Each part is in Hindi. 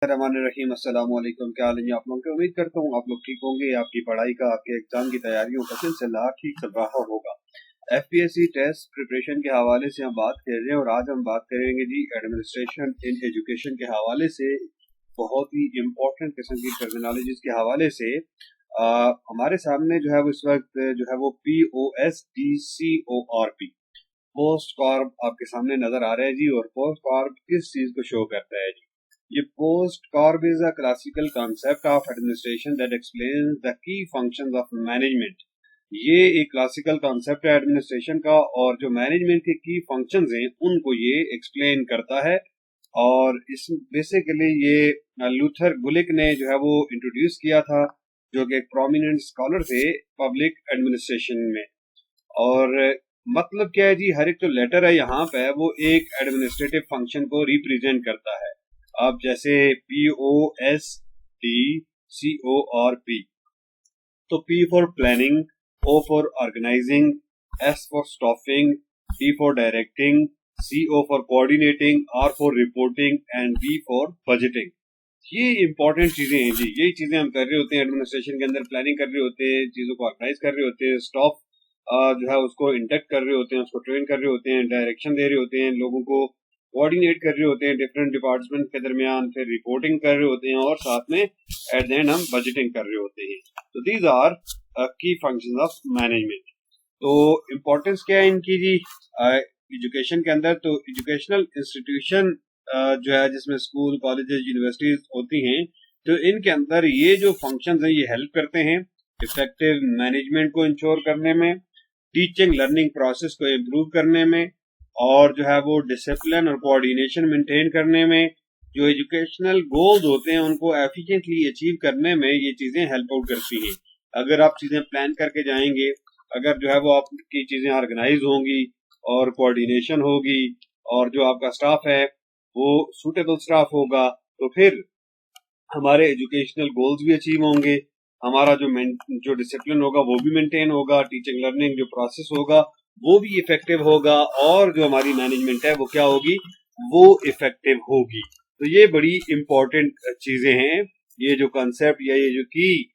रहीम अस्सलाम वालेकुम। क्या हाल है आप लोगों की? उम्मीद करता हूँ आप लोग ठीक होंगे। आपकी पढ़ाई का, आपके एग्जाम की तैयारियों का सिलसिला ठीक चल रहा होगा। एफपीएससी टेस्ट प्रिपरेशन के हवाले से हम बात कर रहे हैं और आज हम बात करेंगे जी एडमिनिस्ट्रेशन इन एजुकेशन के हवाले से। बहुत ही इम्पोर्टेंट किस्म की टर्मिनोलॉजीज के हवाले से हमारे सामने जो है वो इस वक्त जो है वो POSTCORP पोस्ट कॉर्प आपके सामने नजर आ रहा है जी। और पोस्ट कॉर्प किस चीज को शो करता है जी? ये post Corp is a classical concept of administration that explains the key functions of management. ये एक क्लासिकल कॉन्सेप्ट है एडमिनिस्ट्रेशन का और जो मैनेजमेंट के की फंक्शंस हैं उनको ये एक्सप्लेन करता है। और इस बेसिकली ये लूथर गुलिक ने जो है वो इंट्रोड्यूस किया था, जो कि एक प्रोमिनेंट स्कॉलर थे पब्लिक एडमिनिस्ट्रेशन में। और मतलब क्या है जी, हर एक जो लेटर है यहाँ पे वो एक एडमिनिस्ट्रेटिव फंक्शन को रिप्रेजेंट करता है। अब जैसे POSTCORP, तो P for planning, O for organising, S for staffing, D for directing, CO for coordinating, R for reporting and B for budgeting. ये इंपॉर्टेंट चीजें हैं जी। यही चीजें हम कर रहे होते हैं एडमिनिस्ट्रेशन के अंदर। प्लानिंग कर रहे होते हैं, चीजों को ऑर्गेनाइज कर रहे होते हैं, स्टाफ जो है उसको इंटेक्ट कर रहे होते हैं, उसको ट्रेन कर रहे होते हैं, डायरेक्शन दे रहे होते हैं, लोगों को कोऑर्डिनेट कर रहे होते हैं डिफरेंट डिपार्टमेंट के दरमियान, फिर रिपोर्टिंग कर रहे होते हैं और साथ में एट द एंड हम बजटिंग कर रहे होते हैं। तो दीज आर की फंक्शंस ऑफ मैनेजमेंट। तो इम्पोर्टेंस क्या है इनकी जी एजुकेशन के अंदर? तो एजुकेशनल इंस्टीट्यूशन जो है जिसमें स्कूल, कॉलेजेस, यूनिवर्सिटीज होती हैं, तो इनके अंदर ये जो फंक्शंस हैं ये हेल्प करते हैं इफेक्टिव मैनेजमेंट को इंश्योर करने में, टीचिंग लर्निंग प्रोसेस को इम्प्रूव करने में, और जो है वो डिसिप्लिन और कोऑर्डिनेशन मेंटेन करने में, जो एजुकेशनल गोल्स होते हैं उनको एफिशिएंटली अचीव करने में ये चीजें हेल्प आउट करती हैं। अगर आप चीजें प्लान करके जाएंगे, अगर जो है वो आपकी चीजें ऑर्गेनाइज होंगी और कोऑर्डिनेशन होगी और जो आपका स्टाफ है वो सूटेबल स्टाफ होगा, तो फिर हमारे एजुकेशनल गोल्स भी अचीव होंगे, हमारा जो डिसिप्लिन होगा वो भी मेंटेन होगा, टीचिंग लर्निंग जो प्रोसेस होगा वो भी इफेक्टिव होगा, और जो हमारी मैनेजमेंट है वो क्या होगी, वो इफेक्टिव होगी। तो ये बड़ी इंपॉर्टेंट चीजें हैं। ये जो कॉन्सेप्ट या ये जो की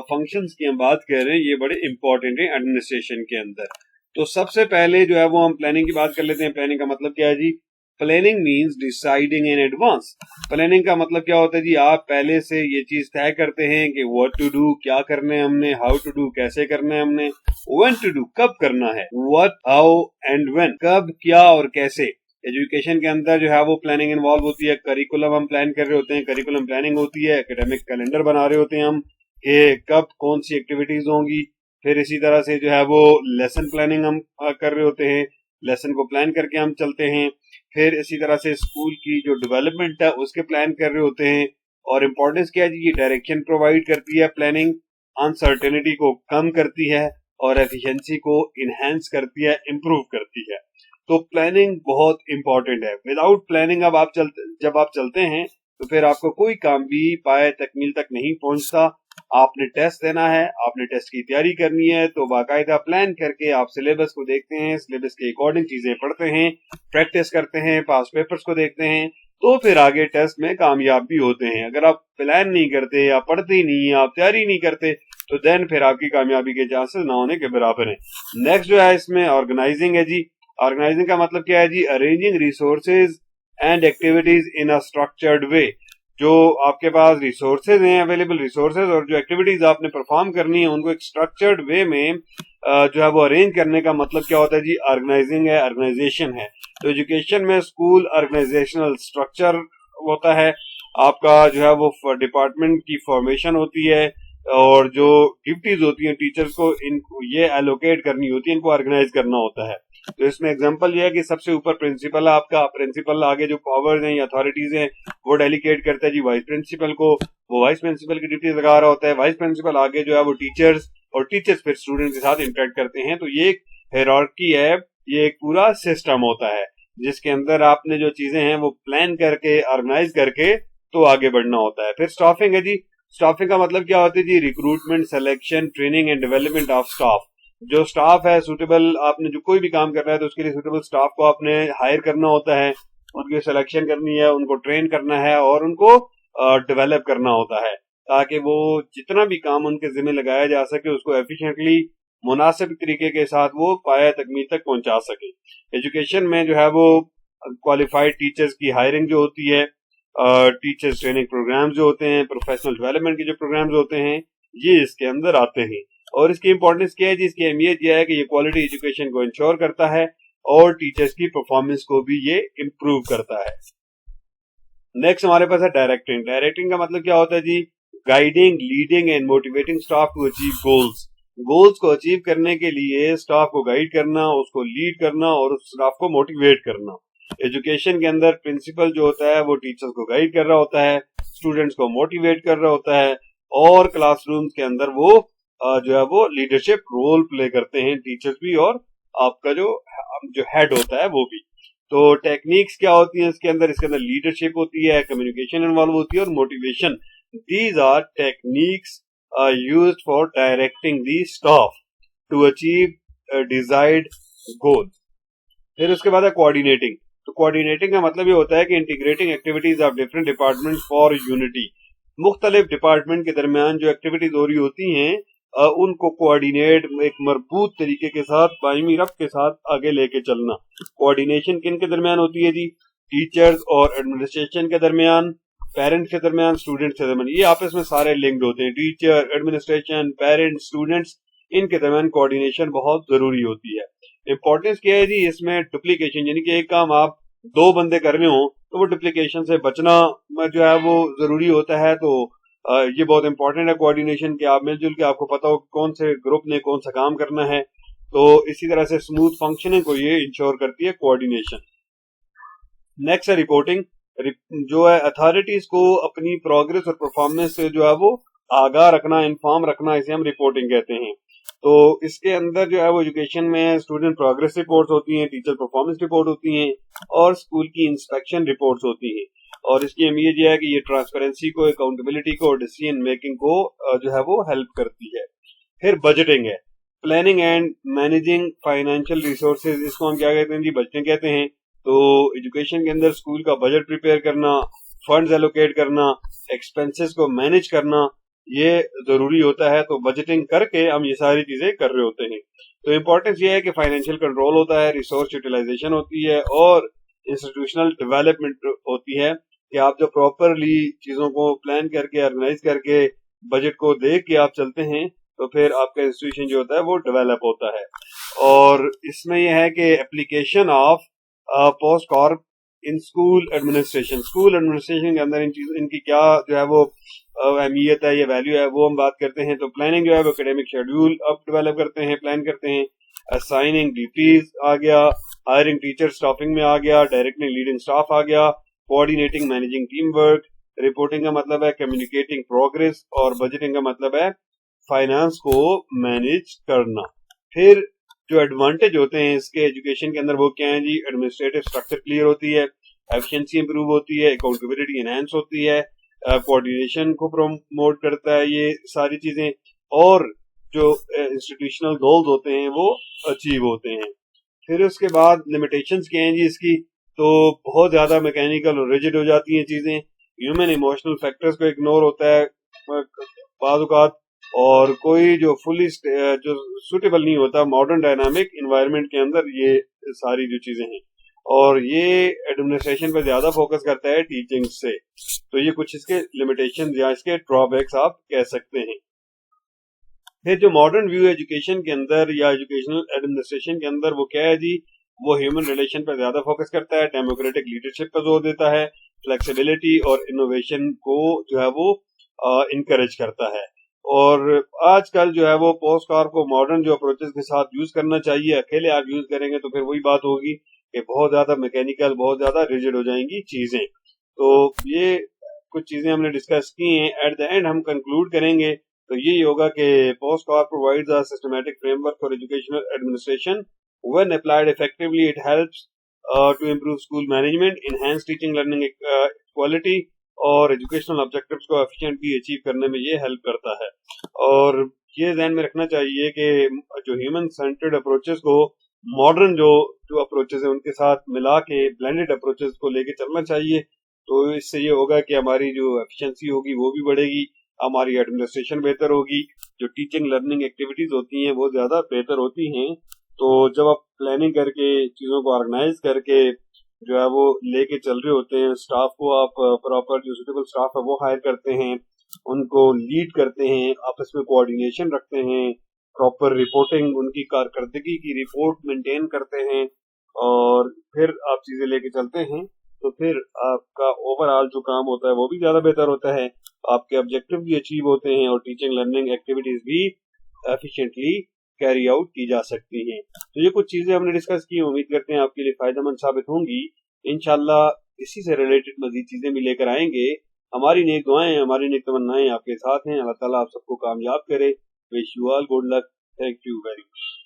फंक्शंस की हम बात कर रहे हैं ये बड़े इंपॉर्टेंट हैं एडमिनिस्ट्रेशन के अंदर। तो सबसे पहले जो है वो हम प्लानिंग की बात कर लेते हैं। प्लानिंग का मतलब क्या है जी? Planning means deciding in advance. Planning का मतलब क्या होता है जी? आप पहले से ये चीज तय करते हैं कि व्हाट टू डू, क्या करना है हमने, हाउ टू डू, कैसे करना है हमने, व्हेन टू डू, कब करना है, व्हाट, हाउ एंड व्हेन, कब, क्या और कैसे। एजुकेशन के अंदर जो है वो प्लानिंग इन्वॉल्व होती है। करिकुलम हम प्लान कर रहे होते हैं, करिकुलम प्लानिंग होती है। एकेडमिक कैलेंडर बना रहे होते हैं हम कि कब कौन सी एक्टिविटीज होंगी। फिर इसी तरह से जो है वो लेसन प्लानिंग हम कर रहे होते हैं, लेसन को प्लान करके हम चलते हैं। फिर इसी तरह से स्कूल की जो डेवलपमेंट है उसके प्लान कर रहे होते हैं। और इम्पोर्टेंस क्या है जी? ये डायरेक्शन प्रोवाइड करती है। प्लानिंग अनसर्टेनिटी को कम करती है और एफिशिएंसी को इनहेंस करती है, इंप्रूव करती है। तो प्लानिंग बहुत इंपॉर्टेंट है। विदाउट प्लानिंग जब आप चलते हैं तो फिर आपको कोई काम भी पाए तकमील तक नहीं पहुंचता। आपने टेस्ट देना है, आपने टेस्ट की तैयारी करनी है, तो बाकायदा प्लान करके आप सिलेबस को देखते हैं, सिलेबस के अकॉर्डिंग चीजें पढ़ते हैं, प्रैक्टिस करते हैं, पास पेपर्स को देखते हैं, तो फिर आगे टेस्ट में कामयाब भी होते हैं। अगर आप प्लान नहीं करते, या पढ़ते ही नहीं, आप तैयारी नहीं करते, तो देन फिर आपकी कामयाबी के चांसेस ना होने के बराबर हैं। नेक्स्ट जो है इसमें ऑर्गेनाइजिंग है जी। ऑर्गेनाइजिंग का मतलब क्या है जी? Arranging resources and activities in a structured way. जो आपके पास रिसोर्सेज हैं, अवेलेबल रिसोर्सेज, और जो एक्टिविटीज आपने परफॉर्म करनी है उनको एक स्ट्रक्चर्ड वे में जो है वो अरेंज करने का मतलब क्या होता है जी? ऑर्गेनाइजिंग है, ऑर्गेनाइजेशन है। तो एजुकेशन में स्कूल ऑर्गेनाइजेशनल स्ट्रक्चर होता है। आपका जो है वो डिपार्टमेंट की फॉर्मेशन होती है, और जो ड्यूटीज होती हैं टीचर्स को इनको ये एलोकेट करनी होती है, इनको ऑर्गेनाइज करना होता है। तो इसमें एग्जांपल ये है कि सबसे ऊपर प्रिंसिपल है आपका, प्रिंसिपल आगे जो पावर्स हैं या अथॉरिटीज हैं वो डेलीगेट करता है जी वाइस प्रिंसिपल को, वो वाइस प्रिंसिपल की ड्यूटी लगा रहा होता है। वाइस प्रिंसिपल आगे जो है वो टीचर्स, और टीचर्स फिर स्टूडेंट के साथ इंटरेक्ट करते हैं। तो ये एक हायरार्की है, ये एक पूरा सिस्टम होता है जिसके अंदर आपने जो चीजें हैं वो प्लान करके, ऑर्गेनाइज करके तो आगे बढ़ना होता है। फिर स्टाफिंग है जी। स्टाफिंग का मतलब क्या होता है जी? Recruitment, selection, training and development of staff. जो स्टाफ है सुटेबल, आपने जो कोई भी काम कर रहा है तो उसके लिए सुटेबल स्टाफ को आपने हायर करना होता है, उनकी सिलेक्शन करनी है, उनको ट्रेन करना है और उनको डेवलप करना होता है, ताकि वो जितना भी काम उनके जिम्मे लगाया जा सके उसको एफिशिएंटली मुनासिब तरीके के साथ वो पाया तकमील तक पहुंचा सके। एजुकेशन में जो है वो क्वालिफाइड टीचर्स की हायरिंग जो होती है, टीचर्स ट्रेनिंग प्रोग्राम्स जो होते हैं, प्रोफेशनल डेवलपमेंट के जो प्रोग्राम्स होते हैं, ये इसके अंदर आते हैं। और इसकी इंपॉर्टेंस क्या है जी? इसकी अहमियत यह है कि ये क्वालिटी एजुकेशन को इंश्योर करता है और टीचर्स की परफॉर्मेंस को भी ये इम्प्रूव करता है। नेक्स्ट हमारे पास है डायरेक्टिंग। डायरेक्टिंग का मतलब क्या होता है जी? Guiding, leading and motivating staff to achieve goals. Goals को अचीव करने के लिए स्टाफ को गाइड करना, उसको लीड करना और उस स्टाफ को मोटिवेट करना। एजुकेशन के अंदर प्रिंसिपल जो होता है वो टीचर्स को गाइड कर रहा होता है, स्टूडेंट्स को मोटिवेट कर रहा होता है और क्लासरूम्स के अंदर वो जो है वो लीडरशिप रोल प्ले करते हैं, टीचर्स भी और आपका जो हेड होता है वो भी। तो टेक्निक्स क्या होती हैं इसके अंदर लीडरशिप होती है, कम्युनिकेशन इन्वॉल्व होती है और motivation. These are techniques used for directing the staff to achieve desired goal. फिर उसके बाद है कोऑर्डिनेटिंग। तो कोऑर्डिनेटिंग का मतलब ये होता है कि integrating activities of different departments for unity. मुख्तलिफ डिपार्टमेंट के दरमियान जो एक्टिविटीज हो रही होती हैं उनको कोऑर्डिनेट एक मरबूत तरीके के साथ, बाईमी रफ्त के साथ आगे लेके चलना। कोऑर्डिनेशन किन के दरमियान होती है जी? टीचर्स और एडमिनिस्ट्रेशन के दरमियान, पेरेंट्स के दरमियान, स्टूडेंट्स के दरमियान। ये आपस में सारे लिंक्ड होते हैं, टीचर, एडमिनिस्ट्रेशन, पेरेंट्स, स्टूडेंट्स, इनके दरमियान कोऑर्डिनेशन बहुत जरूरी होती है। इंपॉर्टेंस क्या है जी? इसमें डुप्लीकेशन, यानी कि एक काम आप दो बंदे कर रहे हो तो वो डुप्लीकेशन से बचना जो है वो जरूरी होता है। तो ये बहुत इंपॉर्टेंट है कोऑर्डिनेशन के, आप मिलजुल के आपको पता हो कौन से ग्रुप ने कौन सा काम करना है। तो इसी तरह से स्मूथ फंक्शनिंग को ये इंश्योर करती है कोऑर्डिनेशन। नेक्स्ट है रिपोर्टिंग। जो है अथॉरिटीज को अपनी प्रोग्रेस और परफॉर्मेंस से जो है वो आगाह रखना, इन्फॉर्म रखना, इसे हम रिपोर्टिंग कहते हैं। तो इसके अंदर जो है वो एजुकेशन में स्टूडेंट प्रोग्रेस रिपोर्ट्स होती हैं, टीचर परफॉर्मेंस रिपोर्ट होती हैं और स्कूल की इंस्पेक्शन रिपोर्ट्स होती हैं। और इसकी अहमियत यह है कि ये ट्रांसपेरेंसी को, अकाउंटेबिलिटी को और डिसीजन मेकिंग को जो है वो हेल्प करती है। फिर बजटिंग है, planning and managing financial resources. इसको हम क्या कहते हैं जी? बजटिंग कहते हैं। तो एजुकेशन के अंदर स्कूल का बजट प्रिपेयर करना, फंड्स एलोकेट करना, एक्सपेंसेस को मैनेज करना, ये जरूरी होता है। तो बजटिंग करके हम ये सारी चीजें कर रहे होते हैं। तो इंपॉर्टेंस ये है कि फाइनेंशियल कंट्रोल होता है, रिसोर्स यूटिलाइजेशन होती है और इंस्टीट्यूशनल डेवलपमेंट होती है कि आप जो प्रॉपरली चीजों को प्लान करके, ऑर्गेनाइज करके, बजट को देख के आप चलते हैं तो फिर आपका इंस्टीट्यूशन जो होता है वो डेवलप होता है। और इसमें यह है कि application of post Corp in school administration. School administration के अंदर इनकी क्या जो है वो अहमियत है, ये वैल्यू है, वो हम बात करते हैं। तो प्लानिंग जो है वो एकेडमिक शेड्यूल अब डेवलप करते हैं, प्लान करते हैं। असाइनिंग ड्यूटीज आ गया, हायरिंग टीचर स्टाफिंग में आ गया, डायरेक्टिंग लीडिंग स्टाफ आ गया, coordinating managing team work. Reporting का मतलब है कम्युनिकेटिंग प्रोग्रेस और बजटिंग का मतलब है फाइनेंस को मैनेज करना। फिर जो एडवांटेज होते हैं इसके एजुकेशन के अंदर वो क्या है जी? एडमिनिस्ट्रेटिव स्ट्रक्चर क्लियर होती है, एफिशिएंसी इंप्रूव होती है, अकाउंटेबिलिटी एनहांस होती है, कोऑर्डिनेशन को प्रमोट करता है, ये सारी चीजें। और जो इंस्टीट्यूशनल गोल्स होते हैं वो अचीव होते हैं। फिर उसके बाद लिमिटेशंस क्या हैं जी इसकी? तो बहुत ज्यादा मैकेनिकल और रिजिड हो जाती हैं चीजें, ह्यूमन इमोशनल फैक्टर्स को इग्नोर होता है बाज़ औक़ात, और कोई जो फुली जो सुटेबल नहीं होता मॉडर्न डायनामिक इन्वायरमेंट के अंदर, ये सारी जो चीजें हैं। और ये एडमिनिस्ट्रेशन पर ज्यादा फोकस करता है टीचिंग से। तो ये कुछ इसके लिमिटेशन या इसके ड्रॉबैक्स आप कह सकते हैं। फिर जो मॉडर्न व्यू एजुकेशन के अंदर या एजुकेशनल एडमिनिस्ट्रेशन के अंदर वो क्या है जी? वो ह्यूमन रिलेशन पर ज्यादा फोकस करता है, डेमोक्रेटिक लीडरशिप पर जोर देता है, फ्लेक्सिबिलिटी और इनोवेशन को जो है वो इनकरेज करता है। और आजकल जो है वो पोस्ट कॉर्प को मॉडर्न जो अप्रोचेस के साथ यूज करना चाहिए। अकेले आप यूज करेंगे तो फिर वही बात होगी कि बहुत ज्यादा मैकेनिकल, बहुत ज्यादा रिजिड हो जाएंगी चीजें। तो ये कुछ चीजें हमने डिस्कस की हैं। एट द एंड हम कंक्लूड करेंगे तो यही होगा कि POSTCORP provides a systematic framework for educational administration. When applied effectively it helps to improve school management, enhance teaching learning quality और एजुकेशनल ऑब्जेक्टिव्स को एफिशिएंटली अचीव करने में ये हेल्प करता है। और ये ध्यान में रखना चाहिए कि जो ह्यूमन सेंटर्ड अप्रोचेस को मॉडर्न जो अप्रोचेस है उनके साथ मिला के ब्लेंडेड अप्रोचेस को लेके चलना चाहिए। तो इससे ये होगा कि हमारी जो एफिशिएंसी होगी वो भी बढ़ेगी, हमारी एडमिनिस्ट्रेशन बेहतर होगी, जो टीचिंग लर्निंग एक्टिविटीज होती हैं वो ज्यादा बेहतर होती हैं। तो जब आप प्लानिंग करके चीजों को ऑर्गेनाइज करके जो है वो लेके चल रहे होते हैं, स्टाफ को आप प्रॉपर जो सुटेबल स्टाफ है वो हायर करते हैं, उनको लीड करते हैं, आपस में कोऑर्डिनेशन रखते हैं, प्रॉपर रिपोर्टिंग उनकी कारकर्दगी की रिपोर्ट मेंटेन करते हैं, और फिर आप चीजें लेके चलते हैं, तो फिर आपका ओवरऑल जो काम होता है वो भी ज्यादा बेहतर होता है, आपके ऑब्जेक्टिव भी अचीव होते हैं और टीचिंग लर्निंग एक्टिविटीज भी एफिशिएंटली कैरी आउट की जा सकती हैं। तो ये कुछ चीजें हमने डिस्कस की, उम्मीद करते हैं आपके लिए फायदेमंद साबित होंगी। इंशाल्लाह इसी से रिलेटेड मजीद चीजें भी लेकर आएंगे। हमारी नेक दुआएं, हमारी नेक तमन्नाएं आपके साथ हैं। अल्लाह ताला आप सबको कामयाब करे। Wish you all good luck. Thank you very much.